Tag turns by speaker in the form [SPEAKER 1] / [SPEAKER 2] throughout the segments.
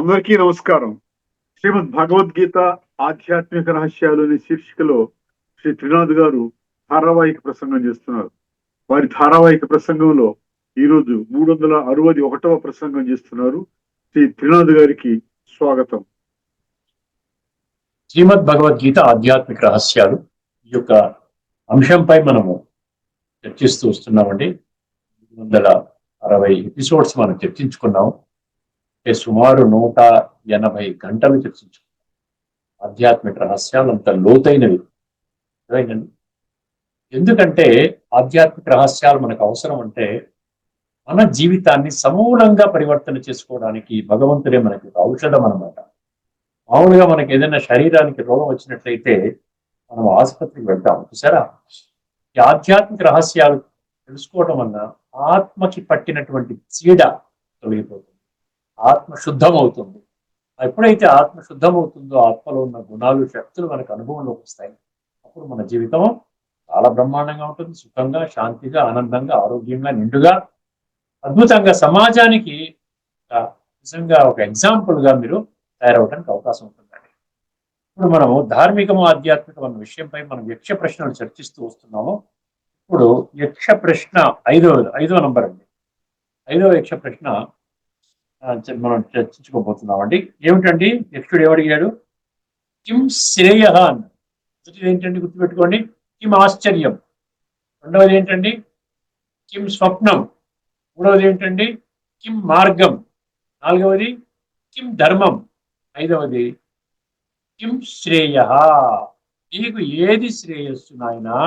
[SPEAKER 1] అందరికీ నమస్కారం. శ్రీమద్ భగవద్గీత ఆధ్యాత్మిక రహస్యాలు శీర్షికలో శ్రీ త్రినాథ్ గారు ధారావాహిక ప్రసంగం చేస్తున్నారు. వారి ధారావాహిక ప్రసంగంలో ఈరోజు 361వ ప్రసంగం చేస్తున్నారు. శ్రీ త్రినాథ్ గారికి స్వాగతం.
[SPEAKER 2] శ్రీమద్ భగవద్గీత ఆధ్యాత్మిక రహస్యాలు ఈ యొక్క అంశంపై మనము చర్చిస్తూ వస్తున్నామండి. 360 ఎపిసోడ్స్ మనం చర్చించుకున్నాము. సుమారు 180 గంటలు చర్చించుకున్నాం. ఆధ్యాత్మిక రహస్యాలు అంత లోతైనవి. ఎందుకంటే ఆధ్యాత్మిక రహస్యాలు మనకు అవసరం అంటే మన జీవితాన్ని సమూలంగా పరివర్తన చేసుకోవడానికి భగవంతుడే మనకి ఔషధం అన్నమాట. మామూలుగా మనకి ఏదైనా శరీరానికి రోగం వచ్చినట్లయితే మనం ఆసుపత్రికి వెళ్తాం చూసారా. ఈ ఆధ్యాత్మిక రహస్యాలు తెలుసుకోవటం వల్ల ఆత్మకి పట్టినటువంటి చీడ తొలగిపోతుంది, ఆత్మ శుద్ధం అవుతుంది. ఎప్పుడైతే ఆత్మ శుద్ధం అవుతుందో ఆత్మలో ఉన్న గుణాలు శక్తులు మనకు అనుభవంలోకి వస్తాయి. అప్పుడు మన జీవితం చాలా బ్రహ్మాండంగా ఉంటుంది, సుఖంగా, శాంతిగా, ఆనందంగా, ఆరోగ్యంగా, నిండుగా, అద్భుతంగా సమాజానికి నిజంగా ఒక ఎగ్జాంపుల్ గా మీరు తయారవడానికి అవకాశం ఉంటుందండి. ఇప్పుడు మనము ధార్మికము ఆధ్యాత్మికం అన్న విషయంపై మనం యక్ష ప్రశ్నలు చర్చిస్తూ వస్తున్నాము. ఇప్పుడు యక్ష ప్రశ్న ఐదవ నంబర్ అండి. 5వ యక్ష ప్రశ్న మనం చర్చించుకోబోతున్నామండి. ఏమిటండి యక్షుడు ఏమడిగాడు? కిం శ్రేయ అన్న. మొదటిది ఏంటండి గుర్తుపెట్టుకోండి, కిం ఆశ్చర్యం. రెండవది ఏంటండి కిం స్వప్నం. మూడవది ఏంటండి కిం మార్గం. నాలుగవది కిం ధర్మం. ఐదవది కిం శ్రేయ. నీకు ఏది శ్రేయస్సు నాయనా?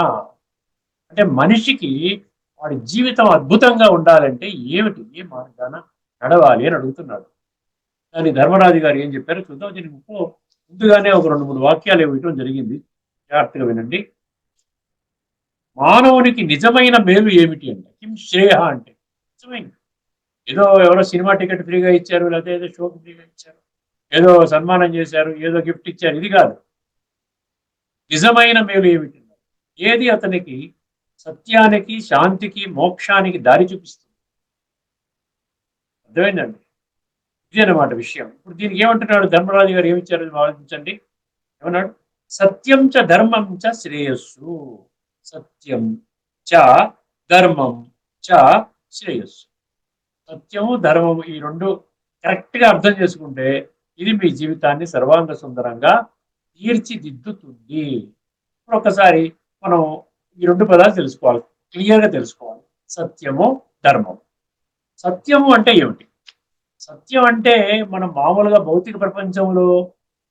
[SPEAKER 2] అంటే మనిషికి వాడి జీవితం అద్భుతంగా ఉండాలంటే ఏమిటి, ఏ మార్గాన నడవాలి అని అడుగుతున్నాడు. దాని ధర్మరాజు గారు ఏం చెప్పారో చూద్దాం. దీనికి ముందుగానే ఒక 2-3 వాక్యాలు ఇవ్వటం జరిగింది, జాగ్రత్తగా వినండి. మానవునికి నిజమైన మేలు ఏమిటి అంటే కిం శ్రేయ అంటే నిజమైన, ఏదో ఎవరో సినిమా టికెట్ ఫ్రీగా ఇచ్చారు, లేకపోతే ఏదో షోకి ఫ్రీగా ఇచ్చారు, ఏదో సన్మానం చేశారు, ఏదో గిఫ్ట్ ఇచ్చారు, ఇది కాదు. నిజమైన మేలు ఏమిటి? ఏది అతనికి సత్యానికి, శాంతికి, మోక్షానికి దారి చూపిస్తుంది. అర్థమైందండి? ఇది అన్నమాట విషయం. ఇప్పుడు దీనికి ఏమంటున్నాడు ధర్మరాజు గారు, ఏమిచ్చారు ఆలోచించండి. ఏమన్నాడు? సత్యం చ ధర్మం చ శ్రేయస్సు. సత్యం చ ధర్మం చ శ్రేయస్సు. సత్యము, ధర్మము ఈ రెండు కరెక్ట్ గా అర్థం చేసుకుంటే ఇది మీ జీవితాన్ని సర్వాంగ సుందరంగా తీర్చిదిద్దుతుంది. ఇప్పుడు ఒకసారి మనం ఈ 2 పదాలు తెలుసుకోవాలి, క్లియర్గా తెలుసుకోవాలి. సత్యము, ధర్మము. సత్యము అంటే ఏమిటి? సత్యం అంటే మనం మామూలుగా భౌతిక ప్రపంచంలో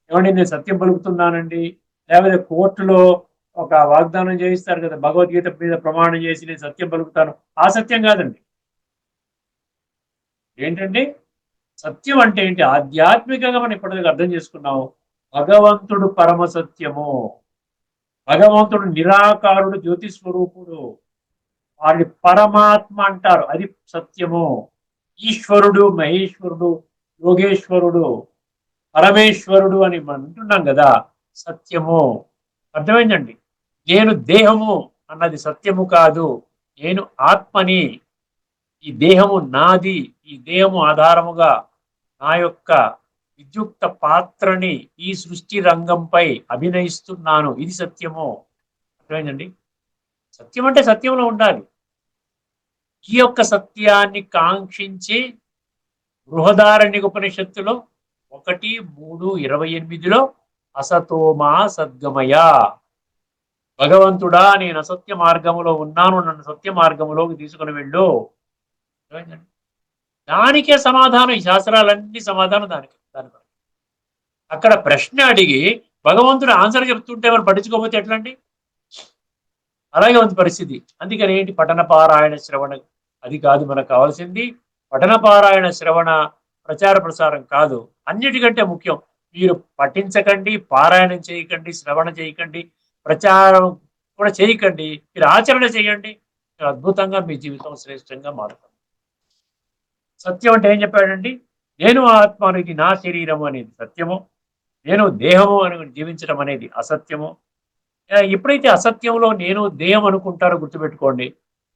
[SPEAKER 2] ఏమండి నేను సత్యం పలుకుతున్నానండి, లేకపోతే కోర్టులో ఒక వాగ్దానం చేయిస్తారు కదా, భగవద్గీత మీద ప్రమాణం చేసి నేను సత్యం పలుకుతాను, ఆ సత్యం కాదండి. ఏంటంటే సత్యం అంటే ఏంటి? ఆధ్యాత్మికంగా మనం ఇప్పటిదాకా అర్థం చేసుకున్నాము. భగవంతుడు పరమ సత్యము, భగవంతుడు నిరాకారుడు, జ్యోతి స్వరూపుడు, వాడిని పరమాత్మ అంటారు, అది సత్యము. ఈశ్వరుడు, మహేశ్వరుడు, యోగేశ్వరుడు, పరమేశ్వరుడు అని మనం అంటున్నాం కదా, సత్యము. అర్థమైందండి? నేను దేహము అన్నది సత్యము కాదు, నేను ఆత్మని. ఈ దేహము నాది, ఈ దేహము ఆధారముగా నా యొక్క విద్యుక్త పాత్రని ఈ సృష్టి రంగంపై అభినయిస్తున్నాను, ఇది సత్యము. అర్థమైందండి? సత్యం అంటే సత్యంలో ఉండాలి. ఈ యొక్క సత్యాన్ని కాంక్షించి బృహదారణ్యక ఉపనిషత్తులో 1:3:28లో అసతోమా సద్గమయ, భగవంతుడా నేను అసత్య మార్గములో ఉన్నాను, నన్ను సత్య మార్గములోకి తీసుకుని వెళ్ళు. దానికే సమాధానం, ఈ శాస్త్రాలన్నీ సమాధానం దానికి. అక్కడ ప్రశ్న అడిగి భగవంతుడు ఆన్సర్ చెప్తుంటే వాళ్ళు పట్టించుకోకపోతే ఎట్లండి? అలాగే ఉంది పరిస్థితి. అందుకని ఏంటి, పఠన పారాయణ శ్రవణ, అది కాదు మనకు కావాల్సింది. పఠన పారాయణ శ్రవణ ప్రచార ప్రసారం కాదు, అన్నిటికంటే ముఖ్యం మీరు పఠించకండి, పారాయణం చేయకండి, శ్రవణ చేయకండి, ప్రచారం కూడా చేయకండి, మీరు ఆచరణ చేయండి. అద్భుతంగా మీ జీవితం శ్రేష్టంగా మారుతుంది. సత్యం అంటే ఏం చెప్పాడండి? నేను ఆత్మ అనేది నా శరీరము అనేది సత్యము, నేను దేహము అని జీవించడం అనేది అసత్యము. ఎప్పుడైతే అసత్యంలో నేను దేహం అనుకుంటారో గుర్తుపెట్టుకోండి,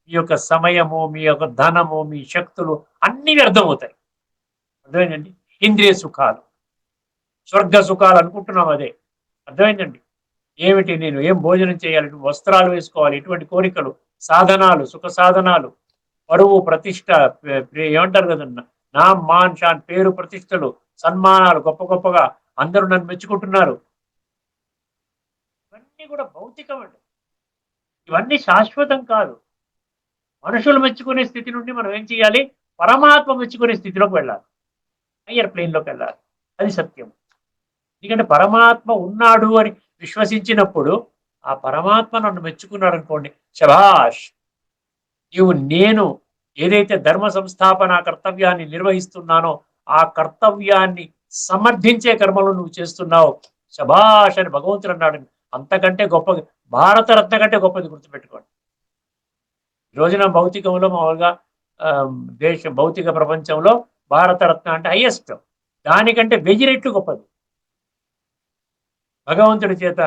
[SPEAKER 2] మీ యొక్క సమయము, మీ యొక్క ధనము, మీ శక్తులు అన్నీ వ్యర్థమవుతాయి. అర్థమైందండి? ఇంద్రియ సుఖాలు, స్వర్గ సుఖాలు అనుకుంటున్నాం. అదే అర్థమైందండి. ఏమిటి, నేను ఏం భోజనం చేయాలి, వస్త్రాలు వేసుకోవాలి, ఇటువంటి కోరికలు, సాధనాలు, సుఖ సాధనాలు, పరువు ప్రతిష్ట, ఏమంటారు కదన్నా, నా మాన్ షాన్, పేరు ప్రతిష్టలు, సన్మానాలు, గొప్ప గొప్పగా అందరూ నన్ను మెచ్చుకుంటున్నారు. ఇవన్నీ కూడా భౌతికం అండి. ఇవన్నీ శాశ్వతం కాదు. మనుషులు మెచ్చుకునే స్థితి నుండి మనం ఏం చేయాలి, పరమాత్మ మెచ్చుకునే స్థితిలోకి వెళ్ళాలి, హయ్యర్ ప్లేన్లోకి వెళ్ళాలి. అది సత్యం. ఎందుకంటే పరమాత్మ ఉన్నాడు అని విశ్వసించినప్పుడు ఆ పరమాత్మ నన్ను మెచ్చుకున్నాడు అనుకోండి, శభాష్, నేను ఏదైతే ధర్మ సంస్థాపన కర్తవ్యాన్ని నిర్వహిస్తున్నానో ఆ కర్తవ్యాన్ని సమర్థించే కర్మలు నువ్వు చేస్తున్నావు, శభాష్ అని భగవంతుడు అన్నాడు. అంతకంటే గొప్ప, భారతరత్న కంటే గొప్పది గుర్తుపెట్టుకోండి. ఈ రోజున భౌతికంలో మామూలుగా భౌతిక ప్రపంచంలో భారతరత్న అంటే హైయెస్ట్, దానికంటే 1000 రెట్లు గొప్పది. భగవంతుడి చేత,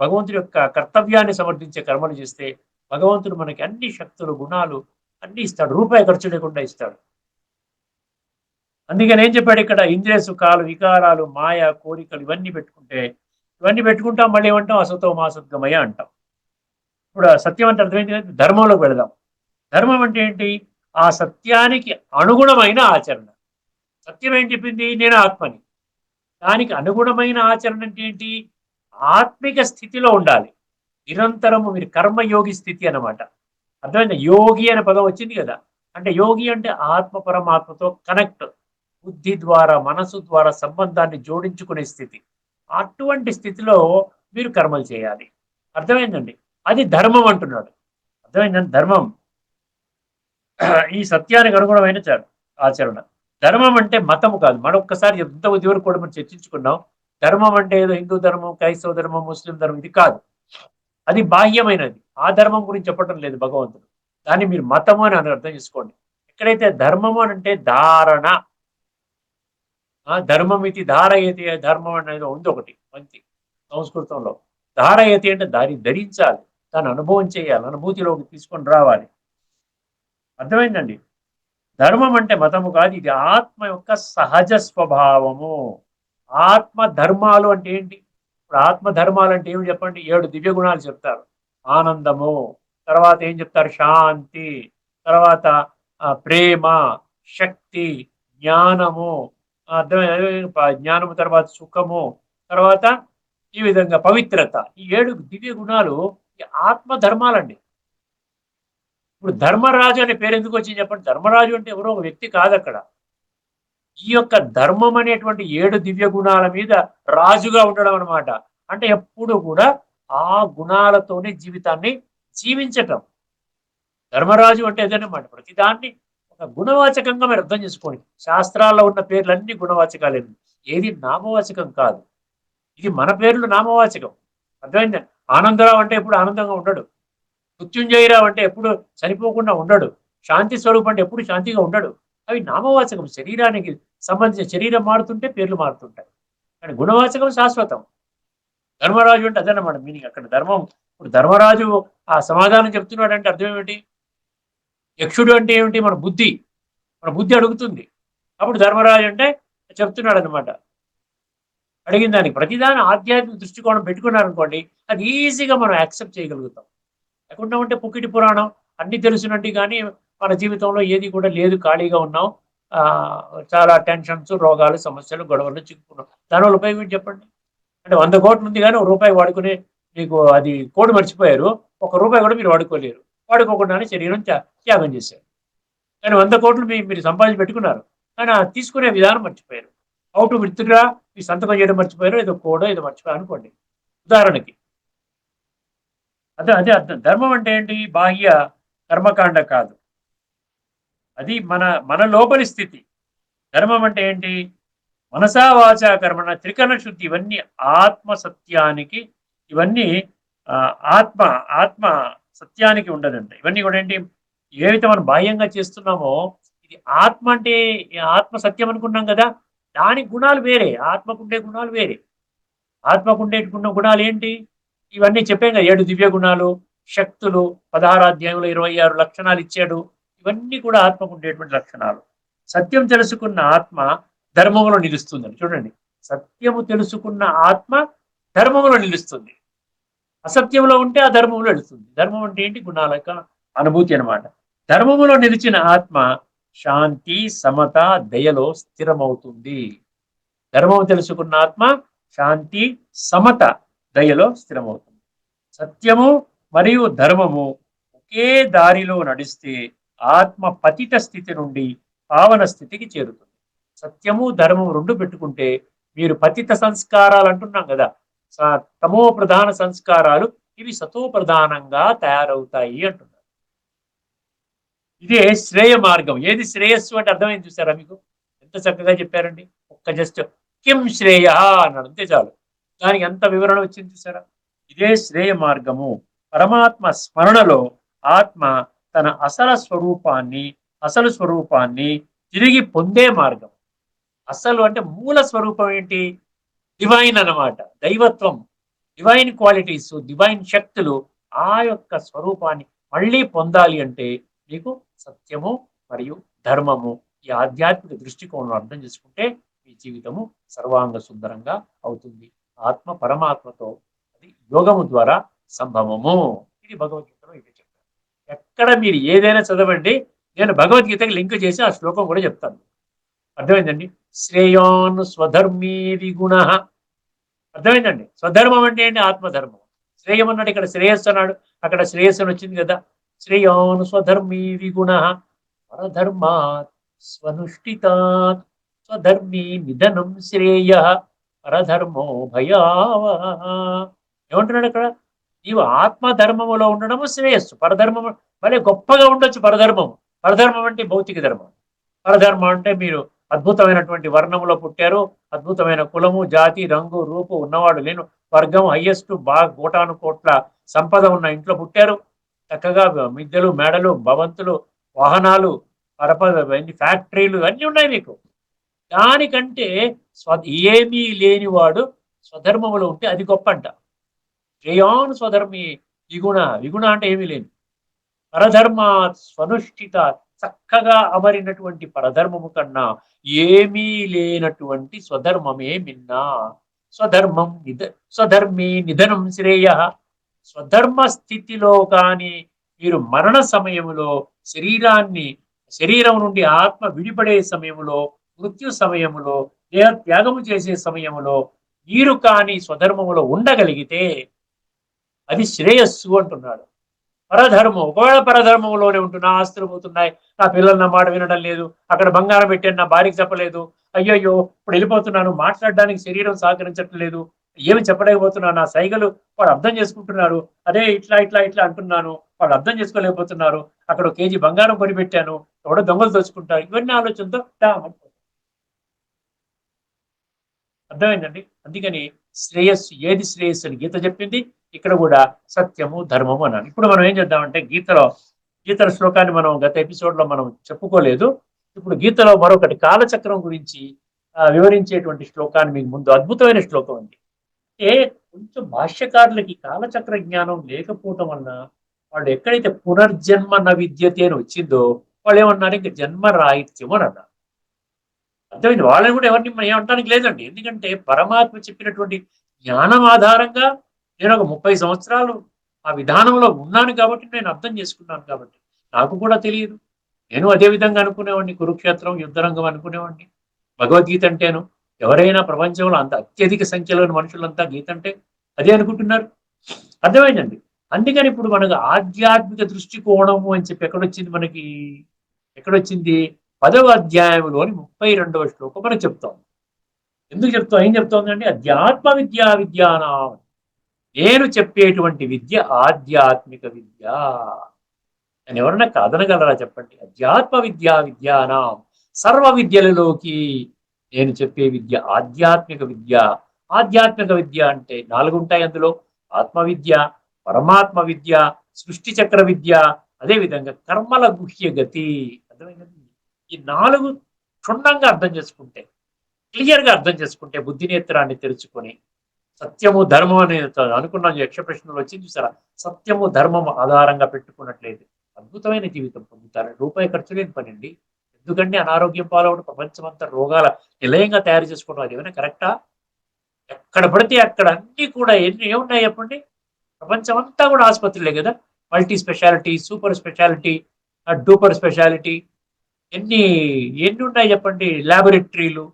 [SPEAKER 2] భగవంతుడి యొక్క కర్తవ్యాన్ని సమర్థించే కర్మలు చేస్తే భగవంతుడు మనకి అన్ని శక్తులు, గుణాలు అన్ని ఇస్తాడు, రూపాయి ఖర్చు లేకుండా ఇస్తాడు. అందుకని ఏం చెప్పాడు ఇక్కడ, ఇంద్రియ సుఖాలు, వికారాలు, మాయ, కోరికలు ఇవన్నీ పెట్టుకుంటాం, మళ్ళీ ఏమంటాం, అసతో మాసద్గమయ అంటాం. ఇప్పుడు సత్యం అంటే అర్థమైంది. ధర్మంలోకి వెళదాం. ధర్మం అంటే ఏంటి, ఆ సత్యానికి అనుగుణమైన ఆచరణ. సత్యం ఏం చెప్పింది, నేను ఆత్మని. దానికి అనుగుణమైన ఆచరణ అంటే ఏంటి, ఆత్మిక స్థితిలో ఉండాలి నిరంతరము. మీరు కర్మయోగి స్థితి అన్నమాట. అర్థమైంది. యోగి అనే పదం వచ్చింది కదా, అంటే యోగి అంటే ఆత్మ పరమాత్మతో కనెక్ట్, బుద్ధి ద్వారా, మనసు ద్వారా సంబంధాన్ని జోడించుకునే స్థితి. అటువంటి స్థితిలో మీరు కర్మలు చేయాలి. అర్థమైందండి. అది ధర్మం అంటున్నాడు. అర్థమైందండి. ధర్మం ఈ సత్యానికి అనుగుణమైన ఆచరణ. ధర్మం అంటే మతము కాదు. మరొక్కసారి ఎంత వరకు కూడా మనం చర్చించుకున్నాం. ధర్మం అంటే ఏదో హిందూ ధర్మం, క్రైస్తవ ధర్మం, ముస్లిం ధర్మం, ఇది కాదు. అది బాహ్యమైనది. ఆ ధర్మం గురించి చెప్పడం లేదు భగవంతుడు. దాన్ని మీరు మతము అని అర్థం చేసుకోండి. ఎక్కడైతే ధర్మము అని అంటే ధారణ, ధర్మం ఇది ధారయతి, ధర్మం అనేది ఉంది ఒకటి మంచి సంస్కృతంలో. ధారయతి అంటే దాన్ని ధరించాలి, దాన్ని అనుభవం చేయాలి, అనుభూతిలోకి తీసుకొని రావాలి. అర్థమైందండి. ధర్మం అంటే మతము కాదు, ఇది ఆత్మ యొక్క సహజ స్వభావము. ఆత్మ ధర్మాలు అంటే ఏంటి, ఇప్పుడు ఆత్మ ధర్మాలు అంటే ఏమి చెప్పండి, 7 దివ్య గుణాలు చెప్తారు. ఆనందము, తర్వాత ఏం చెప్తారు, శాంతి, తర్వాత ప్రేమ, శక్తి, జ్ఞానము, జ్ఞానము తర్వాత సుఖము, తర్వాత ఈ విధంగా పవిత్రత. ఈ 7 దివ్య గుణాలు ఆత్మ ధర్మాలండి. ఇప్పుడు ధర్మరాజు అనే పేరు ఎందుకు వచ్చింది చెప్పండి. ధర్మరాజు అంటే ఎవరో ఒక వ్యక్తి కాదు అక్కడ. ఈ యొక్క ధర్మం అనేటువంటి 7 దివ్య గుణాల మీద రాజుగా ఉండడం అనమాట. అంటే ఎప్పుడు కూడా ఆ గుణాలతోనే జీవితాన్ని జీవించటం. ధర్మరాజు అంటే అదనమాట. ప్రతిదాన్ని ఒక గుణవాచకంగా మీరు అర్థం చేసుకోండి. శాస్త్రాల్లో ఉన్న పేర్లన్నీ గుణవాచకాలే, ఏది నామవాచకం కాదు. ఇది మన పేర్లు నామవాచకం. అర్థమైందా. ఆనందరావు అంటే ఎప్పుడు ఆనందంగా ఉండడు. మృత్యుంజయరావు అంటే ఎప్పుడు చనిపోకుండా ఉండడు. శాంతి స్వరూపం అంటే ఎప్పుడు శాంతిగా ఉండడు. అవి నామవాచకం. శరీరానికి సంబంధించిన, శరీరం మారుతుంటే పేర్లు మారుతుంటాయి, కానీ గుణవాచకం శాశ్వతం. ధర్మరాజు అంటే అదన్నమాట మీనింగ్ అక్కడ. ధర్మం, ఇప్పుడు ధర్మరాజు ఆ సమాధానం చెప్తున్నాడు అంటే అర్థం ఏమిటి, యక్షుడు అంటే ఏమిటి, మన బుద్ధి అడుగుతుంది. అప్పుడు ధర్మరాజు అంటే చెప్తున్నాడు అనమాట. అడిగిన దానికి ప్రతిదాని ఆధ్యాత్మిక దృష్టికోణం పెట్టుకున్నారనుకోండి, అది ఈజీగా మనం యాక్సెప్ట్ చేయగలుగుతాం. లేకుండా ఉంటే పుక్కిటి పురాణం అన్ని తెలుసునండి, కానీ మన జీవితంలో ఏది కూడా లేదు, ఖాళీగా ఉన్నాం, చాలా టెన్షన్స్, రోగాలు, సమస్యలు, గొడవలు చిక్కుకున్నాం. దానివల్ల ఉపయోగం ఏంటి చెప్పండి. అంటే 100 కోట్లు ఉంది కానీ ₹1 వాడుకునే మీకు అది కోడి మర్చిపోయారు, ₹1 కూడా మీరు వాడుకోలేరు. వాడుకోకుండానే శరీరం త్యాగం చేశారు. కానీ 100 కోట్లు మీరు సంపాదించి పెట్టుకున్నారు, కానీ తీసుకునే విధానం మర్చిపోయారు. హౌ టు విత్డ్రా, మీ సంతకం చేయడం మర్చిపోయారు, ఏదో కోడో ఏదో మర్చిపోయారు అనుకోండి ఉదాహరణకి. అదే అర్థం. ధర్మం అంటే ఏంటి, బాహ్య కర్మకాండ కాదు, అది మన లోపలి స్థితి. ధర్మం అంటే ఏంటి, మనసా వాచా కర్మణ త్రికరణ శుద్ధి. ఇవన్నీ ఆత్మ సత్యానికి, ఇవన్నీ ఆత్మ సత్యానికి ఉండదండి. ఇవన్నీ కూడా ఏంటి, ఏవైతే మనం బాహ్యంగా చేస్తున్నామో ఇది ఆత్మ అంటే ఆత్మ సత్యం అనుకున్నాం కదా, దాని గుణాలు వేరే, ఆత్మకుండే గుణాలు వేరే. ఆత్మకుండే గుణాలు ఏంటి, ఇవన్నీ చెప్పాం కదా, 7 దివ్య గుణాలు, శక్తులు, 16 అధ్యాయంలో 26 లక్షణాలు ఇచ్చాడు. ఇవన్నీ కూడా ఆత్మకు ఉండేటువంటి లక్షణాలు. సత్యం తెలుసుకున్న ఆత్మ ధర్మములో నిలుస్తుందని. చూడండి, సత్యము తెలుసుకున్న ఆత్మ ధర్మములో నిలుస్తుంది. అసత్యంలో ఉంటే ఆ ధర్మంలో వెళుతుంది. ధర్మం అంటే ఏంటి? గుణాల యొక్క అనుభూతి అనమాట. ధర్మములో నిలిచిన ఆత్మ శాంతి, సమత, దయలో స్థిరమవుతుంది. ధర్మము తెలుసుకున్న ఆత్మ శాంతి, సమత, దయలో స్థిరమవుతుంది. సత్యము మరియు ధర్మము ఒకే దారిలో నడిస్తే ఆత్మ పతిత స్థితి నుండి పావన స్థితికి చేరుతుంది. సత్యము ధర్మము రెండు పెట్టుకుంటే మీరు పతిత సంస్కారాలు అంటున్నాం కదా, తమో ప్రధాన సంస్కారాలు ఇవి సతో ప్రధానంగా తయారవుతాయి అంటున్నారు. ఇదే శ్రేయ మార్గం. ఏది శ్రేయస్సు అంటే అర్థమైంది చూసారా మీకు? ఎంత చక్కగా చెప్పారండి. ఒక్క జస్ట్ కిం శ్రేయ అన్నాడు, అంతే చాలు. దానికి ఎంత వివరణ వచ్చింది చూసారా? ఇదే శ్రేయ మార్గము. పరమాత్మ స్మరణలో ఆత్మ తన అసలు స్వరూపాన్ని తిరిగి పొందే మార్గం. అసలు అంటే మూల స్వరూపం ఏంటి? డివైన్ అన్నమాట. దైవత్వం, డివైన్ క్వాలిటీస్, డివైన్ శక్తులు, ఆ యొక్క స్వరూపాన్ని మళ్ళీ పొందాలి అంటే మీకు సత్యము మరియు ధర్మము, ఈ ఆధ్యాత్మిక దృష్టికోణం అర్థం చేసుకుంటే మీ జీవితము సర్వాంగ సుందరంగా అవుతుంది. ఆత్మ పరమాత్మతో అది యోగము ద్వారా సంభవము. ఇది భగవద్గీతలో ఇది చెప్తాను. ఎక్కడ మీరు ఏదైనా చదవండి, నేను భగవద్గీతకి లింక్ చేసి ఆ శ్లోకం కూడా చెప్తాను. అర్థమైందండి? శ్రేయాన్ స్వధర్మీ విగుణ. అర్థమైందండి? స్వధర్మం అంటే ఏంటి? ఆత్మధర్మం. శ్రేయం అన్నాడు, ఇక్కడ శ్రేయస్సు అన్నాడు, అక్కడ శ్రేయస్సు అని వచ్చింది కదా. శ్రేయాన్ స్వధర్మీ విగుణ పరధర్మాత్ స్వనుష్ఠితాత్ స్వధర్మీ నిధనం శ్రేయ పరధర్మో భయావహ. ఏమంటున్నాడు అక్కడ? నీవు ఆత్మధర్మములో ఉండడము శ్రేయస్సు. పరధర్మము భలే గొప్పగా ఉండొచ్చు. పరధర్మం అంటే భౌతిక ధర్మం. పరధర్మం అంటే మీరు అద్భుతమైనటువంటి వర్ణములో పుట్టారు, అద్భుతమైన కులము, జాతి, రంగు, రూపు ఉన్నవాడు లేను వర్గం, హయ్యెస్ట్ బాగా కోటాను కోట్ల సంపద ఉన్న ఇంట్లో పుట్టారు. చక్కగా మిద్దెలు, మేడలు, భవంతులు, వాహనాలు, ఫ్యాక్టరీలు అన్నీ ఉన్నాయి మీకు. దానికంటే ఏమీ లేనివాడు స్వధర్మములో ఉంటే అది గొప్ప అంట. శ్రేయాన్ స్వధర్మి విగుణ అంటే ఏమీ లేని పరధర్మ స్వనుష్ఠిత, చక్కగా అమరినటువంటి పరధర్మము కన్నా ఏమీ లేనటువంటి స్వధర్మమే మిన్నా. స్వధర్మీ నిధనం శ్రేయ. స్వధర్మ స్థితిలో కానీ మీరు మరణ సమయములో శరీరం నుండి ఆత్మ విడిపడే సమయములో, మృత్యు సమయములో, దేహ త్యాగము చేసే సమయములో మీరు కానీ స్వధర్మములో ఉండగలిగితే అది శ్రేయస్సు అంటున్నాడు. పరధర్మం, ఒకవేళ పరధర్మంలోనే ఉంటున్నా, ఆస్తులు పోతున్నాయి, నా పిల్లలు నా మాట వినడం లేదు, అక్కడ బంగారం పెట్టాను నా భార్యకి చెప్పలేదు, అయ్యయ్యో ఇప్పుడు వెళ్ళిపోతున్నాను, మాట్లాడడానికి శరీరం సహకరించట్లేదు, ఏమి చెప్పలేకపోతున్నాను, నా సైగలు వాడు అర్థం చేసుకుంటున్నారు, అదే ఇట్లా ఇట్లా ఇట్లా అంటున్నాను, వాళ్ళు అర్థం చేసుకోలేకపోతున్నారు, అక్కడ కేజీ బంగారం కొనిపెట్టాను, ఎవడో దొంగలు దోచుకుంటారు, ఇవన్నీ ఆలోచనతో అర్థమైందండి? అందుకని శ్రేయస్సు, ఏది శ్రేయస్సు అని గీత చెప్పింది, ఇక్కడ కూడా సత్యము ధర్మము అన్నాను. ఇప్పుడు మనం ఏం చేద్దామంటే గీతల శ్లోకాన్ని మనం గత ఎపిసోడ్ లో మనం చెప్పుకోలేదు. ఇప్పుడు గీతలో మరొకటి కాలచక్రం గురించి వివరించేటువంటి శ్లోకాన్ని మీకు ముందు, అద్భుతమైన శ్లోకం ఉంది. అంటే కొంచెం భాష్యకారులకి కాలచక్ర జ్ఞానం లేకపోవటం వలన వాళ్ళు ఎక్కడైతే పునర్జన్మ న విద్యతే అని వచ్చిందో వాళ్ళు ఏమన్నారు, ఇంకా జన్మ రాహిత్యం అని అన్నారు. అర్థమైంది? వాళ్ళని కూడా ఎవరిని ఏమంటానికి లేదండి. ఎందుకంటే పరమాత్మ చెప్పినటువంటి జ్ఞానం ఆధారంగా నేను ఒక 30 సంవత్సరాలు ఆ విధానంలో ఉన్నాను కాబట్టి నేను అర్థం చేసుకున్నాను కాబట్టి నాకు కూడా తెలియదు. నేను అదే విధంగా అనుకునేవాడిని, కురుక్షేత్రం యుద్ధరంగం అనుకునేవాడిని. భగవద్గీత అంటేను ఎవరైనా ప్రపంచంలో అంత అత్యధిక సంఖ్యలోని మనుషులంతా గీత అంటే అదే అనుకుంటున్నారు. అర్థమైందండి? అందుకని ఇప్పుడు మనకు ఆధ్యాత్మిక దృష్టికోణము అని చెప్పి ఎక్కడొచ్చింది 10వ అధ్యాయంలోని 32వ శ్లోకం మనం చెప్తాం. ఎందుకు చెప్తాం? ఏం చెప్తోందండి? అధ్యాత్మ విద్యానాం, నేను చెప్పేటువంటి విద్య ఆధ్యాత్మిక విద్య అని ఎవరన్నా కాదనగలరా చెప్పండి? అధ్యాత్మ విద్యానాం, సర్వ విద్యలలోకి నేను చెప్పే విద్య ఆధ్యాత్మిక విద్య. ఆధ్యాత్మిక విద్య అంటే 4 ఉంటాయి అందులో: ఆత్మ విద్య, పరమాత్మ విద్య, సృష్టి చక్ర విద్య, అదేవిధంగా కర్మల గుహ్య గతి. అర్థమైందండి? ఈ 4 క్షుణ్ణంగా అర్థం చేసుకుంటే, క్లియర్గా అర్థం చేసుకుంటే, బుద్ధినేత్రాన్ని తెరుచుకొని సత్యము ధర్మం అని అనుకున్నాం. యక్ష ప్రశ్నలు వచ్చింది చూసారా? సత్యము ధర్మము ఆధారంగా పెట్టుకున్నట్లయితే అద్భుతమైన జీవితం పొందుతారు. రూపాయి ఖర్చు లేని పని అండి. ఎందుకంటే అనారోగ్యం పాలవడం, ప్రపంచమంతా రోగాల నిలయంగా తయారు చేసుకోవడం అది ఏమైనా కరెక్టా? ఎక్కడ పడితే అక్కడ అన్ని కూడా ఎన్ని ఏమున్నాయి చెప్పండి? ప్రపంచం అంతా కూడా ఆసుపత్రులే కదా. Multi speciality, super speciality, duper speciality, ఎన్ని ఎన్ని ఉన్నాయి చెప్పండి? ల్యాబొరేటరీలు,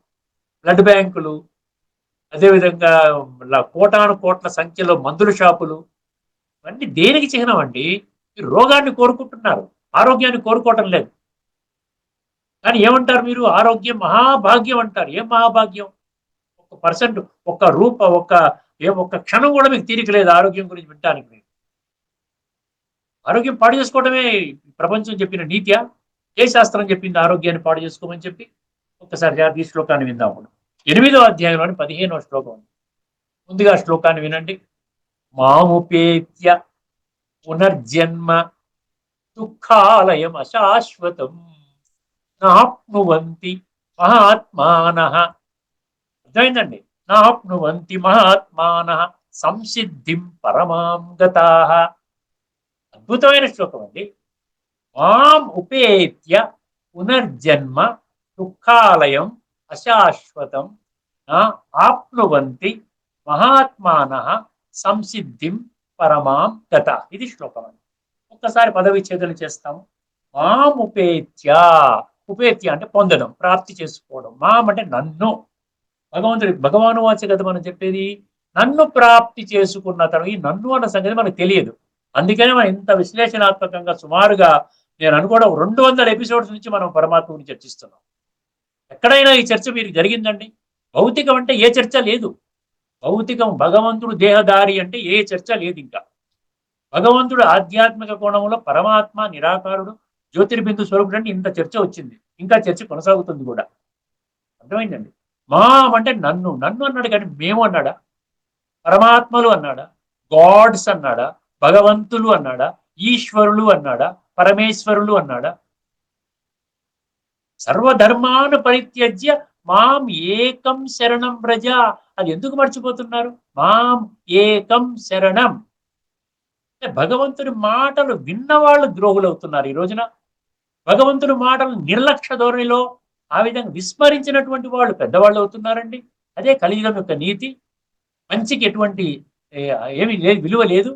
[SPEAKER 2] బ్లడ్ బ్యాంకులు, అదేవిధంగా కోటాను కోట్ల సంఖ్యలో మందుల షాపులు. ఇవన్నీ దేనికి చిహ్నం అండి? మీరు రోగాన్ని కోరుకుంటున్నారు, ఆరోగ్యాన్ని కోరుకోవటం లేదు. కానీ ఏమంటారు మీరు? ఆరోగ్యం మహాభాగ్యం అంటారు. ఏం మహాభాగ్యం? 1% ఒక్క క్షణం కూడా మీకు తీరిక లేదు ఆరోగ్యం గురించి వినటానికి. మీరు ఆరోగ్యం పాడు చేసుకోవడమే ప్రపంచం చెప్పిన నీత్యా? ఏ శాస్త్రం చెప్పింది ఆరోగ్యాన్ని పాడు చేసుకోమని చెప్పి? ఒక్కసారి జాగ్రత్త ఈ శ్లోకాన్ని విందాం. 8వ అధ్యాయంలోని 15వ శ్లోకం ఉంది. ముందుగా శ్లోకాన్ని వినండి. మాముపేత్య పునర్జన్మ దుఃఖాలయం అశాశ్వతం నాప్నువంతి మహాత్మానః. అర్థమైందండి? నాప్నువంతి మహాత్మానః సంసిద్ధిం పరమాం గతాః. అద్భుతమైన శ్లోకం అండి. మాం ఉపేత్య పునర్జన్మ దుఃఖాలయం అశాశ్వతం నా ఆప్నువంతి మహాత్మానః సంసిద్ధిం పరమాం గత. ఇది శ్లోకం అండి. ఒక్కసారి పదవిచ్ఛేదన చేస్తాము. మాం ఉపేత్య, ఉపేత్య అంటే పొందడం, ప్రాప్తి చేసుకోవడం. మాం అంటే నన్ను, భగవాను వాచే కదా మనం చెప్పేది. నన్ను ప్రాప్తి చేసుకున్న తను. ఈ నన్ను అన్న సంగతి మనకు తెలియదు. అందుకనే మనం ఇంత విశ్లేషణాత్మకంగా సుమారుగా నేను అనుకోవడం 200 ఎపిసోడ్స్ నుంచి మనం పరమాత్మ గురించి చర్చిస్తున్నాం. ఎక్కడైనా ఈ చర్చ మీరు జరిగిందండి? భౌతికం అంటే ఏ చర్చ లేదు. భౌతికం, భగవంతుడు దేహదారి అంటే ఏ చర్చ లేదు. ఇంకా భగవంతుడు ఆధ్యాత్మిక కోణంలో పరమాత్మ నిరాకారుడు, జ్యోతిర్బిందు స్వరూపుడు అంటే ఇంత చర్చ వచ్చింది. ఇంకా చర్చ కొనసాగుతుంది కూడా. అర్థమైందండి? మాం అంటే నన్ను, నన్ను అన్నాడు కానీ మేము అన్నాడా? పరమాత్మలు అన్నాడా? గాడ్స్ అన్నాడా? భగవంతులు అన్నాడా? ఈశ్వరులు అన్నాడా? పరమేశ్వరులు అన్నాడా? సర్వధర్మాను పరిత్యజ్య మాం ఏకం శరణం వ్రజ. అది ఎందుకు మర్చిపోతున్నారు? మాం ఏకం శరణం. భగవంతుడి మాటలు విన్నవాళ్ళు ద్రోహులు అవుతున్నారు ఈ రోజున. భగవంతుడి మాటలు నిర్లక్ష్య ధోరణిలో ఆ విధంగా విస్మరించినటువంటి వాళ్ళు పెద్దవాళ్ళు అవుతున్నారండి. అదే కలియుగం యొక్క నీతి. మంచికి ఎటువంటి ఏమీ లేదు, విలువ లేదు.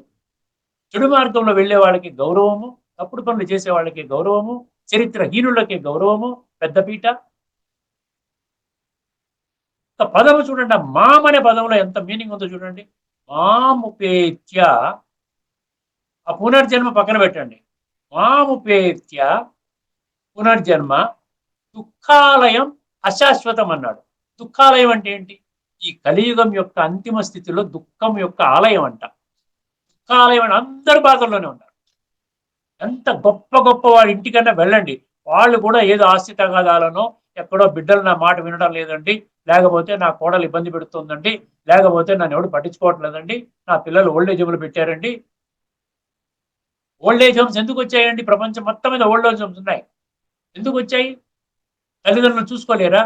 [SPEAKER 2] చెడు మార్గంలో వెళ్లే వాళ్ళకి గౌరవము, తప్పుడు పనులు చేసే వాళ్ళకి గౌరవము, చరిత్రహీనులకి గౌరవము, పెద్దపీట. ఒక పదము చూడండి, ఆ మాం అనే పదంలో ఎంత మీనింగ్ ఉందో చూడండి. మాముపేత్య, ఆ పునర్జన్మ పక్కన పెట్టండి. మాముపేత్య పునర్జన్మ దుఃఖాలయం అశాశ్వతం అన్నాడు. దుఃఖాలయం అంటే ఏంటి? ఈ కలియుగం యొక్క అంతిమ స్థితిలో దుఃఖం యొక్క ఆలయం అంట. దుఃఖాలయం అంటే అందరూ బాధల్లోనే ఉన్నారు. ఎంత గొప్ప గొప్ప వాడి ఇంటికన్నా వెళ్ళండి, వాళ్ళు కూడా ఏదో ఆస్తి తగాదాలనో, ఎక్కడో బిడ్డలు నా మాట వినడం లేదండి, లేకపోతే నా కోడలు ఇబ్బంది పెడుతుందండి, లేకపోతే నన్ను ఎవడు పట్టించుకోవట్లేదండి, నా పిల్లలు ఓల్డేజ్ హోమ్లు పెట్టారండి. ఓల్డేజ్ హోమ్స్ ఎందుకు వచ్చాయండి? ప్రపంచం మొత్తం మీద ఓల్డేజ్ హోమ్స్ ఉన్నాయి. ఎందుకు వచ్చాయి? తల్లిదండ్రులు చూసుకోలేరా?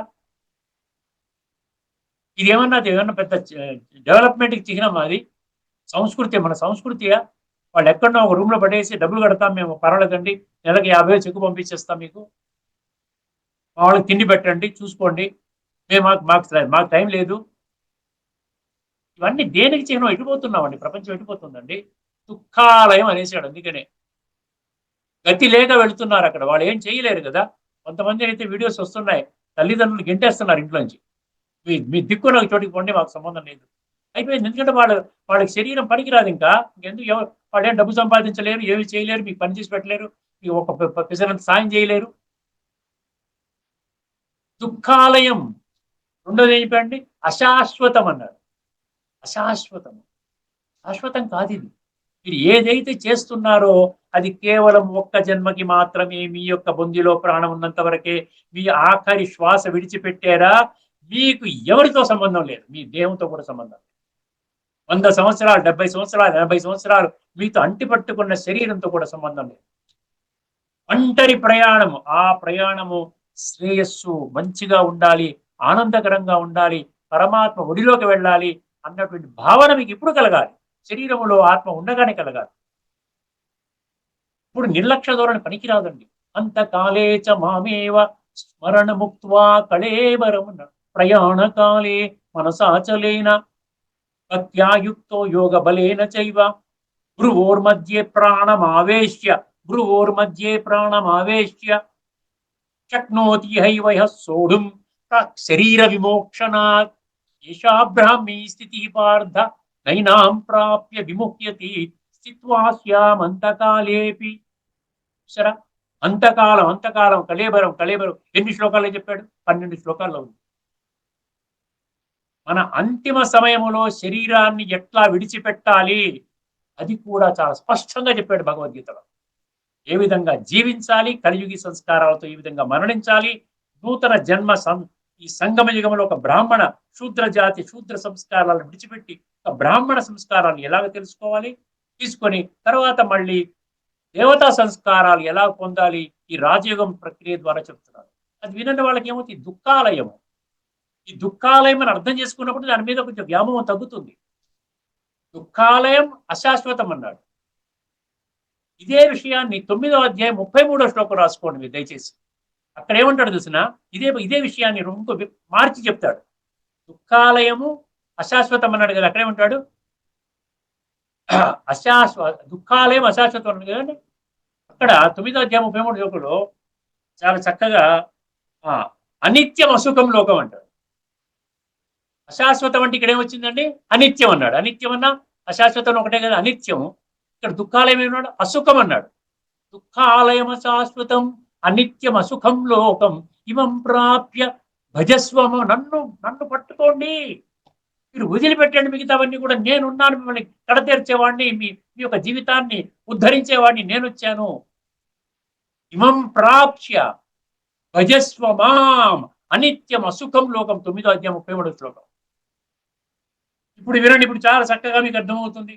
[SPEAKER 2] ఇది ఏమన్నా పెద్ద డెవలప్మెంట్కి చిహ్నం? అది సంస్కృతి, మన సంస్కృతియా? వాళ్ళు ఎక్కడో ఒక రూమ్ లో పడేసి డబ్బులు కడతాం మేము, పర్వాలేదండి, నెలకి 50,000 చెక్కు పంపించేస్తాం మీకు, మా వాళ్ళకి తిండి పెట్టండి, చూసుకోండి, మేము మాకు టైం లేదు. ఇవన్నీ దేనికి చిహ్నం? ఎటుపోతున్నామండి? ప్రపంచం ఎటుపోతుందండి? దుఃఖాలయం అనేసాడు. అందుకనే గతి లేక వెళుతున్నారు అక్కడ. వాళ్ళు ఏం చేయలేరు కదా. కొంతమంది అయితే వీడియోస్ వస్తున్నాయి, తల్లిదండ్రులు గెంటేస్తున్నారు ఇంట్లోంచి. మీ దిక్కు నాకు చోటికి పోండి, మాకు సంబంధం లేదు. అయిపోయింది. ఎందుకంటే వాళ్ళకి శరీరం పనికిరాదు. ఇంకా ఎందుకు వాళ్ళు ఏం డబ్బు సంపాదించలేరు, ఏమి చేయలేరు, మీకు పని చేసి పెట్టలేరు, మీకు ఒక పిసరంత సాయం చేయలేరు. దుఃఖాలయం. రెండోది ఏం చెప్పండి? అశాశ్వతం అన్నారు. అశాశ్వతం, శాశ్వతం కాదు ఇది. మీరు ఏదైతే చేస్తున్నారో అది కేవలం ఒక్క జన్మకి మాత్రమే. మీ యొక్క బొందిలో ప్రాణం ఉన్నంత వరకే. మీ ఆఖరి శ్వాస విడిచిపెట్టారా మీకు ఎవరితో సంబంధం లేదు, మీ దేహంతో కూడా సంబంధం లేదు. 100 సంవత్సరాలు, 70 సంవత్సరాలు, 80 సంవత్సరాలు మీతో అంటిపట్టుకున్న శరీరంతో కూడా సంబంధం లేదు. ఒంటరి ప్రయాణము. ఆ ప్రయాణము శ్రేయస్సు, మంచిగా ఉండాలి, ఆనందకరంగా ఉండాలి, పరమాత్మ ఒడిలోకి వెళ్ళాలి అన్నటువంటి భావన మీకు ఇప్పుడు కలగాలి. శరీరంలో ఆత్మ ఉండగానే కలగాలి. ఇప్పుడు నిర్లక్ష్య ధోరణి పనికిరాదండి. అంతకాలేచ మామేవ స్మరణ ముక్త్వా కళేవరం ప్రయాణకాలే మనసాచలేన భక్త్యాయుక్తో యోగ బలేన చైవ భ్రువోర్మధ్యే ప్రాణమావేశ్య శక్నోతి హైవ యః సోఢుం శరీర విమోక్షణాత్ ఏషా బ్రాహ్మీ స్థితి పార్థ నైనాం ప్రాప్య విముహ్యతి స్థిత్వా స్యామంతకాలేపి. సరా, అంతకాలం కళేబరం ఎన్ని శ్లోకాల్లో చెప్పాడు? 12 శ్లోకాల్లో ఉంది. మన అంతిమ సమయములో శరీరాన్ని ఎట్లా విడిచిపెట్టాలి అది కూడా చాలా స్పష్టంగా చెప్పాడు భగవద్గీతలో. ఏ విధంగా జీవించాలి, కలియుగి సంస్కారాలతో ఏ విధంగా మరణించాలి, నూతన జన్మ ఈ సంగమ యుగంలో ఒక బ్రాహ్మణ శూద్ర జాతి శూద్ర సంస్కారాలను విడిచిపెట్టి ఒక బ్రాహ్మణ సంస్కారాన్ని ఎలాగ తెలుసుకోవాలి, తీసుకొని తర్వాత మళ్ళీ దేవతా సంస్కారాలు ఎలా పొందాలి ఈ రాజయోగం ప్రక్రియ ద్వారా చెప్తున్నారు. అది వినండి వాళ్ళకి ఏమవుతుంది? దుఃఖాలయము. ఈ దుఃఖాలయం అని అర్థం చేసుకున్నప్పుడు దాని మీద కొంచెం వ్యామోహం తగ్గుతుంది. దుఃఖాలయం అశాశ్వతం అన్నాడు. ఇదే విషయాన్ని 9వ అధ్యాయం 33వ శ్లోకం రాసుకోండి మీరు దయచేసి. అక్కడ ఏమంటాడు చూసినా ఇదే విషయాన్ని ఇంకో మార్చి చెప్తాడు. దుఃఖాలయము అశాశ్వతం అన్నాడు కదా, అక్కడేమంటాడు? దుఃఖాలయం అశాశ్వతం అన్నాడు కదండి. అక్కడ 9వ అధ్యాయం 33వ శ్లోకంలో చాలా చక్కగా అనిత్యం అసుఖం లోకం అంటాడు. అశాశ్వతం అంటే ఇక్కడ ఏమొచ్చిందండి? అనిత్యం అన్నాడు. అనిత్యం అన్నా అశాశ్వతం ఒకటే కదా, అనిత్యం. ఇక్కడ దుఃఖాలయం ఏమన్నాడు? అసుఖం అన్నాడు. దుఃఖాలయం అశాశ్వతం అనిత్యం అసుఖం లోకం ఇమం ప్రాప్య భజస్వము. నన్ను పట్టుకోండి, మీరు వదిలిపెట్టండి మిగతావన్నీ కూడా. నేనున్నాను, మిమ్మల్ని కడతీర్చేవాడిని, మీ యొక్క జీవితాన్ని ఉద్ధరించేవాడిని నేను వచ్చాను. ఇమం ప్రాప్య భజస్వమాం అనిత్యం అసుఖం లోకం 9వ అధ్యాయం 33వ శ్లోకం. ఇప్పుడు వినండి, ఇప్పుడు చాలా చక్కగా మీకు అర్థమవుతుంది.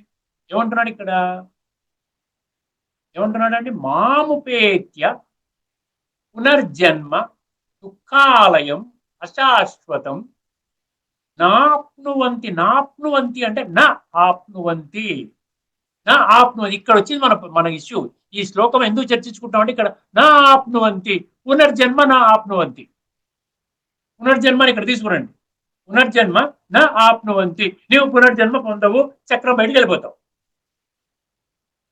[SPEAKER 2] ఏమంటున్నాడు ఇక్కడ? ఏమంటున్నాడండి? మాముపేత్య పునర్జన్మ దుఃఖాలయం అశాశ్వతం నాప్నువంతి అంటే నా ఆప్నువంతి. ఇక్కడ వచ్చింది మన ఇష్యూ. ఈ శ్లోకం ఎందుకు చర్చించుకుంటామంటే ఇక్కడ నా ఆప్నువంతి, పునర్జన్మ నా ఆప్నువంతి. పునర్జన్మని ఇక్కడ తీసుకురండి. పునర్జన్మ నా ఆప్నువంతి, నీవు పునర్జన్మ పొందవు, చక్రం బయటికి వెళ్ళిపోతావు.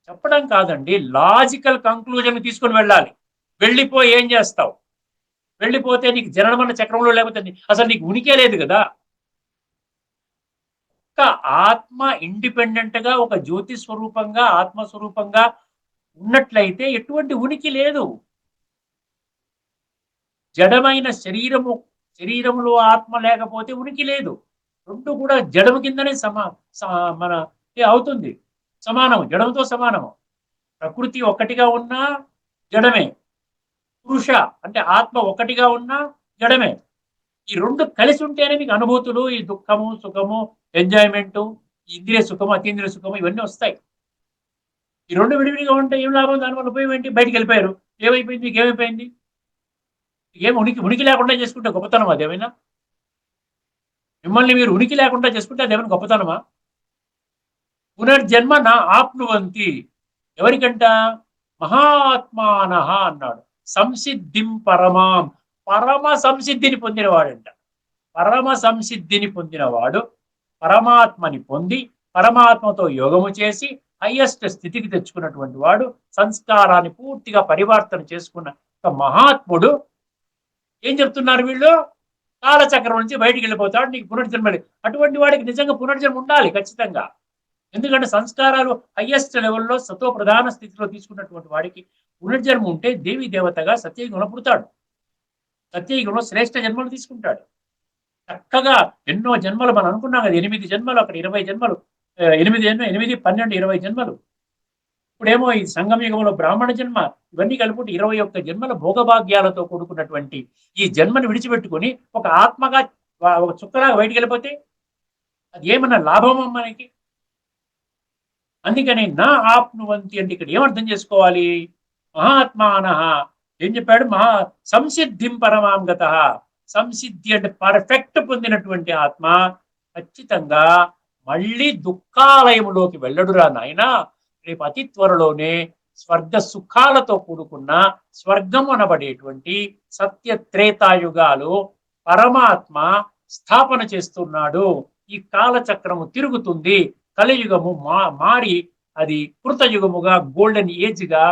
[SPEAKER 2] చెప్పడం కాదండి, లాజికల్ కంక్లూజన్ తీసుకుని వెళ్ళాలి. వెళ్ళిపోయి ఏం చేస్తావు? వెళ్ళిపోతే నీకు జననమన్న చక్రంలో లేకపోతే అసలు నీకు ఉనికే లేదు కదా. ఒక ఆత్మ ఇండిపెండెంట్ గా ఒక జ్యోతి స్వరూపంగా ఆత్మస్వరూపంగా ఉన్నట్లయితే ఎటువంటి ఉనికి లేదు. జడమైన శరీరములో ఆత్మ లేకపోతే ఉనికి లేదు. రెండు కూడా జడము కిందనే అవుతుంది, సమానము, జడముతో సమానము. ప్రకృతి ఒక్కటిగా ఉన్నా జడమే, పురుష అంటే ఆత్మ ఒక్కటిగా ఉన్నా జడమే. ఈ రెండు కలిసి ఉంటేనే మీకు అనుభూతులు, ఈ దుఃఖము సుఖము ఎంజాయ్మెంటు, ఇంద్రియ సుఖము అతీంద్రియ సుఖము ఇవన్నీ వస్తాయి. ఈ రెండు విడివిడిగా ఉంటే ఏం లాభం? దానివల్ల ఉపయోగం ఏంటి? బయటికి వెళ్ళిపోయారు, ఏమైపోయింది? మీకు ఏమైపోయింది? ఏం ఉనికి లేకుండా చేసుకుంటే గొప్పతనం అదేమైనా? మిమ్మల్ని మీరు ఉనికి లేకుండా చేసుకుంటే అదేమైనా గొప్పతనమా? పునర్జన్మ నా ఆప్నువంతి. ఎవరికంట? మహాత్మానః అన్నాడు. సంసిద్ధిం పరమాం, పరమ సంసిద్ధిని పొందినవాడంట. పరమ సంసిద్ధిని పొందినవాడు పరమాత్మని పొంది పరమాత్మతో యోగము చేసి హైయెస్ట్ స్థితికి తెచ్చుకున్నటువంటి వాడు, సంస్కారాన్ని పూర్తిగా పరివర్తన చేసుకున్న ఒక మహాత్ముడు. ఏం చెప్తున్నారు వీళ్ళు? కాలచక్రం నుంచి బయటికి వెళ్ళిపోతాడు, నీకు పునర్జన్మ. అటువంటి వాడికి నిజంగా పునర్జన్మ ఉండాలి ఖచ్చితంగా. ఎందుకంటే సంస్కారాలు హైయెస్ట్ లెవెల్లో సతో ప్రధాన స్థితిలో తీసుకున్నటువంటి వాడికి పునర్జన్మ ఉంటే దేవి దేవతగా సత్యయుగంలో పుడతాడు. సత్యయుగంలో శ్రేష్ఠ జన్మలు తీసుకుంటాడు. చక్కగా ఎన్నో జన్మలు మనం అనుకున్నాం కదా, 8 జన్మలు, అక్కడ 20 జన్మలు, 8 12 20 జన్మలు. ఇప్పుడేమో ఈ సంగమయుగంలో బ్రాహ్మణ జన్మ, ఇవన్నీ కలుపుకుంటే 21 జన్మల భోగభాగ్యాలతో కూడుకున్నటువంటి ఈ జన్మను విడిచిపెట్టుకుని ఒక ఆత్మగా ఒక చుక్కలాగా బయటికి వెళ్ళిపోతే అది ఏమన్నా లాభమా మనకి? అందుకని నా ఆప్నువంతి అంటే ఇక్కడ ఏమర్థం చేసుకోవాలి? మహాత్మానః ఏం చెప్పాడు? సంసిద్ధిం పరమాం గతః. సంసిద్ధి అంటే పర్ఫెక్ట్ పొందినటువంటి ఆత్మ ఖచ్చితంగా మళ్ళీ దుఃఖాలయములోకి వెళ్ళడురా నాయన. రేపు అతి త్వరలోనే స్వర్గ సుఖాలతో కూడుకున్న స్వర్గం అనబడేటువంటి సత్య త్రేతాయుగాలు పరమాత్మ స్థాపన చేస్తున్నాడు. ఈ కాలచక్రము తిరుగుతుంది. కలియుగము మారి అది కృతయుగముగా గోల్డెన్ ఏజ్ గా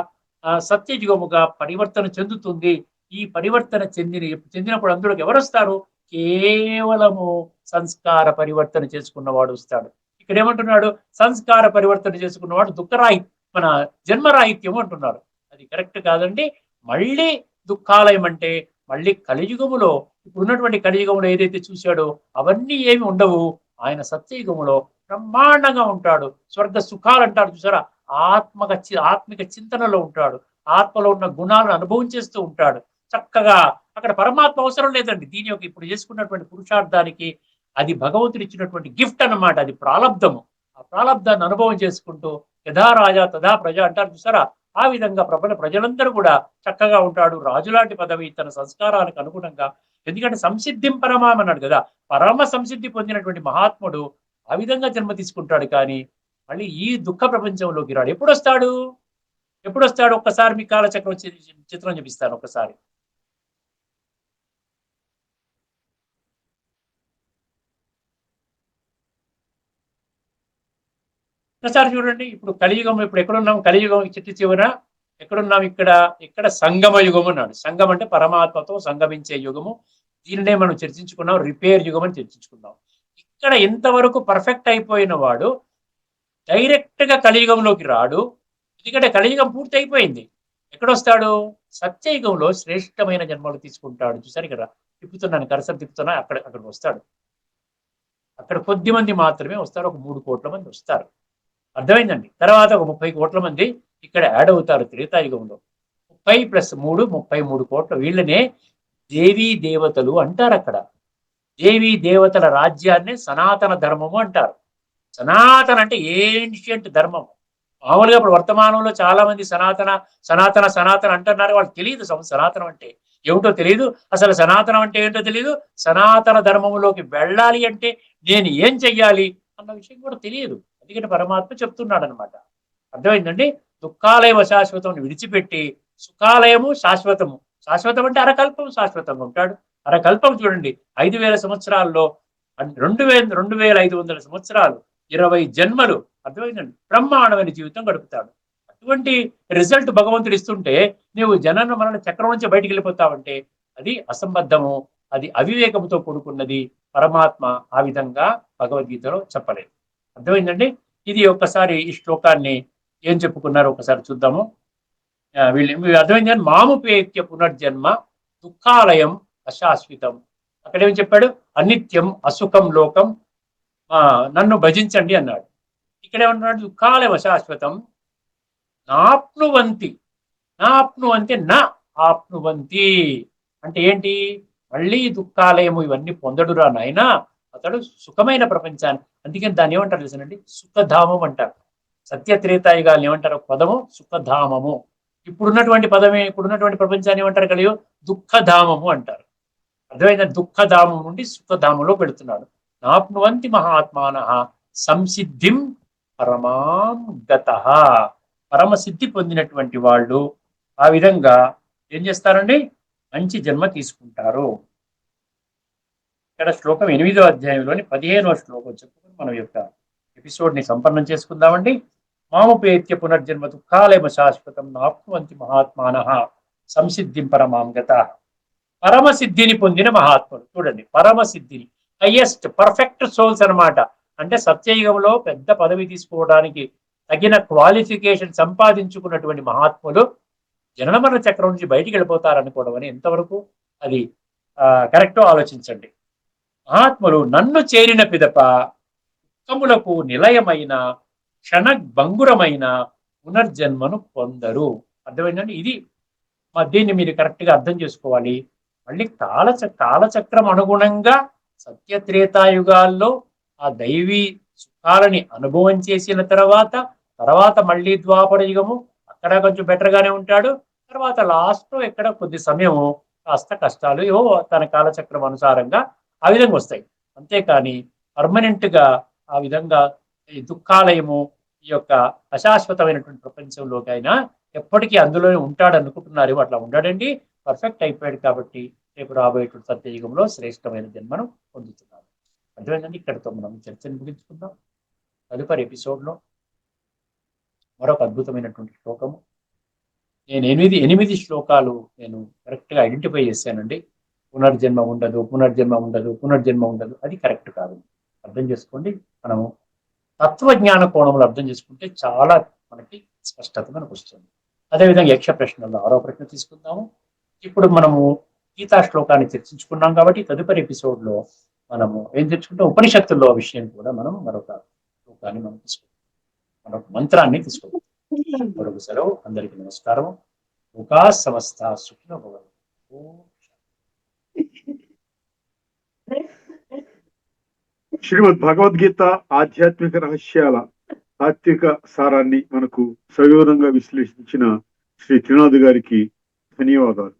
[SPEAKER 2] సత్యయుగముగా పరివర్తన చెందుతుంది. ఈ పరివర్తన చెందినప్పుడు అందులోకి ఎవరు వస్తారు? కేవలము సంస్కార పరివర్తన చేసుకున్నవాడు వస్తాడు. ఇక్కడ ఏమంటున్నాడు? సంస్కార పరివర్తన చేసుకున్నవాడు మన జన్మరాహిత్యం అంటున్నారు. అది కరెక్ట్ కాదండి. మళ్ళీ దుఃఖాలయం అంటే మళ్ళీ కలియుగములో, ఇప్పుడు ఉన్నటువంటి కలియుగములో ఏదైతే చూశాడో అవన్నీ ఏమి ఉండవు. ఆయన సత్యయుగములో బ్రహ్మాండంగా ఉంటాడు. స్వర్గ సుఖాలు అంటారు చూసారా, ఆత్మిక చింతనలో ఉంటాడు. ఆత్మలో ఉన్న గుణాలను అనుభవం చేస్తూ ఉంటాడు. చక్కగా అక్కడ పరమాత్మ అవసరం లేదండి. దీని యొక్క ఇప్పుడు చేసుకున్నటువంటి పురుషార్థానికి అది భగవంతుడు ఇచ్చినటువంటి గిఫ్ట్ అన్నమాట. అది ప్రాలబ్ధము. ఆ ప్రాలబ్ధాన్ని అనుభవం చేసుకుంటూ యథా రాజా తథా ప్రజ అంటారు చూసారా, ఆ విధంగా ప్రజలందరూ కూడా చక్కగా ఉంటాడు. రాజులాంటి పదవి తన సంస్కారాలకు అనుగుణంగా. ఎందుకంటే సంసిద్ధిం పరమాం అన్నాడు కదా, పరమ సంసిద్ధి పొందినటువంటి మహాత్ముడు ఆ విధంగా జన్మ తీసుకుంటాడు. కానీ మళ్ళీ ఈ దుఃఖ ప్రపంచంలోకి రాడు. ఎప్పుడు వస్తాడు? ఒక్కసారి మీ కాలచక్రం చిత్రం చూపిస్తాను. ఒక్కసారి చూడండి. ఇప్పుడు కలియుగం, ఇప్పుడు ఎక్కడున్నాం? కలియుగం చిట్టి చివర ఎక్కడున్నాం? ఇక్కడ సంగమ యుగం అన్నాడు. సంగం అంటే పరమాత్మతో సంగమించే యుగము. దీనినే మనం చర్చించుకున్నాం, రిపేర్ యుగం అని చర్చించుకున్నాం. ఇక్కడ ఇంతవరకు పర్ఫెక్ట్ అయిపోయిన వాడు డైరెక్ట్ గా కలియుగంలోకి రాడు. ఎందుకంటే కలియుగం పూర్తి అయిపోయింది. ఎక్కడొస్తాడు? సత్యయుగంలో శ్రేష్టమైన జన్మలు తీసుకుంటాడు. చూసారు ఇక్కడ తిప్పుతున్నాను, కరసరి తిప్పుతున్నా, అక్కడికి వస్తాడు. అక్కడ కొద్ది మంది మాత్రమే వస్తారు. ఒక 3 కోట్ల మంది వస్తారు. అర్థమైందండి. తర్వాత ఒక 30 కోట్ల మంది ఇక్కడ యాడ్ అవుతారు త్రేతాయుగంలో. 30 + 3 33 కోట్ల. వీళ్ళనే దేవీ దేవతలు అంటారు. అక్కడ దేవీ దేవతల రాజ్యాన్ని సనాతన ధర్మము అంటారు. సనాతన అంటే ఏన్షియంట్ ధర్మము. మామూలుగా ఇప్పుడు వర్తమానంలో చాలా మంది సనాతన అంటున్నారు. వాళ్ళకి తెలియదు సనాతనం అంటే ఏమిటో తెలియదు. అసలు సనాతనం అంటే ఏంటో తెలియదు. సనాతన ధర్మములోకి వెళ్ళాలి అంటే నేను ఏం చెయ్యాలి అన్న విషయం కూడా తెలియదు. అందుకని పరమాత్మ చెప్తున్నాడు అనమాట. అర్థమైందండి. దుఃఖాలయం అశాశ్వతం విడిచిపెట్టి సుఖాలయము శాశ్వతము. శాశ్వతం అంటే అరకల్పం శాశ్వతంగా ఉంటాడు. అరకల్పం చూడండి, 5000 సంవత్సరాల్లో 2500 సంవత్సరాలు, 20 జన్మలు. అర్థమైందండి. బ్రహ్మాండమైన జీవితం గడుపుతాడు. అటువంటి రిజల్ట్ భగవంతుడు ఇస్తుంటే నువ్వు జనన మరణ చక్రం నుంచి బయటికి వెళ్ళిపోతావంటే అది అసంబద్ధము, అది అవివేకముతో కూడుకున్నది. పరమాత్మ ఆ విధంగా భగవద్గీతలో చెప్పలేదు. అర్థమైందండి. ఇది ఒక్కసారి ఈ శ్లోకాన్ని ఏం చెప్పుకున్నారో ఒకసారి చూద్దాము. వీళ్ళు అర్థమైంది. మాముపేత్య పునర్జన్మ దుఃఖాలయం అశాశ్వతం. అక్కడేమని చెప్పాడు? అనిత్యం అసుఖం లోకం నన్ను భజించండి అన్నాడు. ఇక్కడ ఏమన్నాడు? దుఃఖాలయం అశాశ్వతం నాప్నువంతి. నా ఆప్నువంతి అంటే ఏంటి? మళ్ళీ దుఃఖాలయము ఇవన్నీ పొందడురా నాయనా, అతడు సుఖమైన ప్రపంచాన్ని. అందుకని దాన్ని ఏమంటారు తెలుసండి? సుఖధామం అంటారు. సత్యత్రేతాయుగాలను ఏమంటారు? పదము సుఖధామము. ఇప్పుడున్నటువంటి ప్రపంచాన్ని ఏమంటారు? కలియో దుఃఖధామము అంటారు. అర్థమైందా? దుఃఖధామం నుండి సుఖధామంలో పెడుతున్నాడు. నాప్నువంతి మహాత్మాన సంసిద్ధిం పరమాం గతః. పరమసిద్ధి పొందినటువంటి వాళ్ళు ఆ విధంగా ఏం చేస్తారండి? మంచి జన్మ తీసుకుంటారు. ఇక్కడ శ్లోకం 8వ అధ్యాయంలోని 15వ శ్లోకం చెప్పుకుని మనం యొక్క ఎపిసోడ్ ని సంపన్నం చేసుకుందామండి. మాముపేత్య పునర్జన్మ దుఃఖాలయమ శాశ్వతం నాప్నువంతి మహాత్మాన సంసిద్ధిం పరమాం గతః. పరమసిద్ధిని పొందిన మహాత్ముడు. చూడండి, పరమసిద్ధిని, హైయెస్ట్ పర్ఫెక్ట్ సోల్స్ అనమాట. అంటే సత్యయుగంలో పెద్ద పదవి తీసుకోవడానికి తగిన క్వాలిఫికేషన్ సంపాదించుకున్నటువంటి మహాత్ములు జనన మరణ చక్రం నుంచి బయటికి వెళ్ళిపోతారనుకోవడం అని ఎంతవరకు అది కరెక్టో ఆలోచించండి. మహాత్ములు నన్ను చేరిన పిదప దుఃఖములకు నిలయమైన క్షణభంగురమైన పునర్జన్మను పొందరు. అర్థమైందండి. ఇది దీన్ని మీరు కరెక్ట్ గా అర్థం చేసుకోవాలి. మళ్ళీ కాలచక్రం అనుగుణంగా సత్యత్రేతాయుగాల్లో ఆ దైవీ సుఖాలని అనుభవం చేసిన తర్వాత మళ్ళీ ద్వాపర యుగము, అక్కడ కొంచెం బెటర్ గానే ఉంటాడు. తర్వాత లాస్ట్ లో ఎక్కడ కొద్ది సమయము కాస్త కష్టాలు ఏవో తన కాలచక్రం అనుసారంగా ఆ విధంగా వస్తాయి. అంతేకాని పర్మనెంట్ గా ఆ విధంగా ఈ దుఃఖాలయము ఈ యొక్క అశాశ్వతమైనటువంటి ప్రపంచంలోకి ఆయన ఎప్పటికీ అందులోనే ఉంటాడు అనుకుంటున్నారు, అట్లా ఉండడండి. పర్ఫెక్ట్ అయిపోయాడు కాబట్టి రేపు రాబోయేటువంటి సత్యయుగంలో శ్రేష్టమైన జన్మను పొందుతున్నారు. అర్థమైందండి. ఇక్కడితో మనం చర్చను ముగించుకుందాం. తదుపరి ఎపిసోడ్లో మరొక అద్భుతమైనటువంటి శ్లోకము, నేను ఎనిమిది శ్లోకాలు నేను కరెక్ట్గా ఐడెంటిఫై చేశానండి. పునర్జన్మ ఉండదు, పునర్జన్మ ఉండదు, పునర్జన్మ ఉండదు, అది కరెక్ట్ కాదు. అర్థం చేసుకోండి. మనము తత్వజ్ఞాన కోణంలో అర్థం చేసుకుంటే చాలా మనకి స్పష్టత మనకు వస్తుంది. అదేవిధంగా యక్ష ప్రశ్నల్లో 6వ ప్రశ్న తీసుకుందాము. ఇప్పుడు మనము గీతా శ్లోకాన్ని చర్చించుకున్నాం కాబట్టి తదుపరి ఎపిసోడ్లో మనము ఏం తెచ్చుకుంటాం, ఉపనిషత్తుల్లో విషయం కూడా మనం మరొక శ్లోకాన్ని మనం తీసుకుంటాం, మరొక మంత్రాన్ని తీసుకుంటాం. మరొక సెలవు. అందరికీ నమస్కారం. లోకా సమస్త సుఖినో భవంతు. ఓం
[SPEAKER 1] శ్రీమద్ భగవద్గీత ఆధ్యాత్మిక రహస్యాల తాత్విక సారాన్ని మనకు సవివరంగా విశ్లేషించిన శ్రీ త్రినాథ్ గారికి ధన్యవాదాలు.